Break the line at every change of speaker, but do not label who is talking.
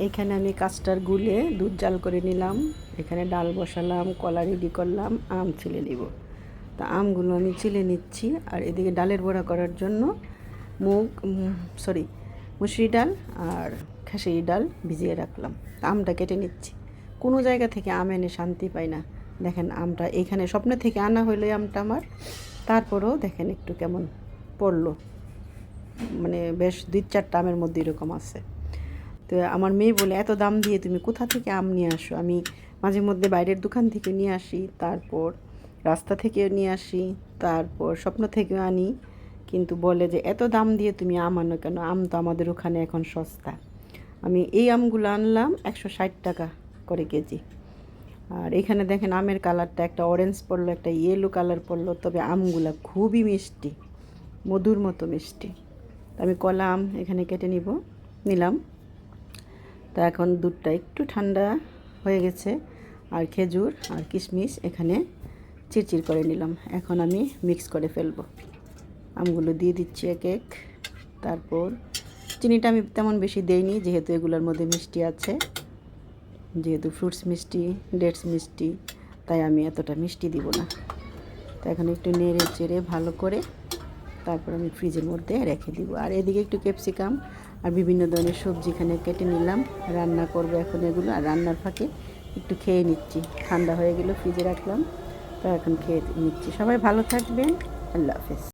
এইখানে আমি কাস্টার গুলে দুধ জাল করে নিলাম। এখানে ডাল বসালাম, কলা রেডি করলাম, আম ছিলে নিব। তা আমগুলো আমি ছিলে নিচ্ছি। আর এদিকে ডালের বড়া করার জন্য মুসুরি ডাল আর খেসারি ডাল ভিজিয়ে রাখলাম। তা আমটা কেটে নিচ্ছি। কোনো জায়গা থেকে আম এনে শান্তি পাই না। দেখেন আমটা এখানে স্বপ্ন থেকে আনা হইলো আমটা আমার। তারপরেও দেখেন একটু কেমন পড়লো, মানে বেশ 2-4টা আমের মধ্যে এরকম আছে। তো আমার মেয়ে বলে, এত দাম দিয়ে তুমি কোথা থেকে আম নিয়ে আসো? আমি মাঝে মধ্যে বাইরের দোকান থেকে নিয়ে আসি, তারপর রাস্তা থেকেও নিয়ে আসি, তারপর স্বপ্ন থেকেও আনি, কিন্তু বলে যে এত দাম দিয়ে তুমি আম আনো কেন? আম তো আমাদের ওখানে এখন সস্তা। আমি এই আমগুলো আনলাম 160 টাকা করে কেজি। আর এখানে দেখেন আমের কালারটা একটা অরেঞ্জ পড়লো, একটা ইয়েলো কালার পড়লো, তবে আমগুলো খুবই মিষ্টি, মধুর মতো মিষ্টি। আমি কলা আম এখানে কেটে নিলাম। তো এখন দুধটা একটু ঠান্ডা হয়ে গেছে, আর খেজুর আর কিশমিশ এখানে চিরচির করে নিলাম। এখন আমি মিক্স করে ফেলবো। আমগুলো দিয়ে দিচ্ছি এক এক। তারপর চিনিটা আমি তেমন বেশি দেইনি, যেহেতু এগুলোর মধ্যে মিষ্টি আছে, যেহেতু ফ্রুটস মিষ্টি, ডেটস মিষ্টি, তাই আমি এতটা মিষ্টি দিব না। তো এখন একটু নেড়ে চেড়ে ভালো করে তারপর আমি ফ্রিজের মধ্যে রেখে দিব। আর এদিকে একটু ক্যাপসিকাম আর বিভিন্ন ধরনের সবজি এখানে কেটে নিলাম, রান্না করব এখন এগুলো। আর রান্নার ফাঁকে একটু খেয়ে নিচ্ছি। ঠান্ডা হয়ে গেল, ফ্রিজে রাখলাম, তো এখন খেয়ে নিচ্ছি। সবাই ভালো থাকবেন, আল্লাহ হাফেজ।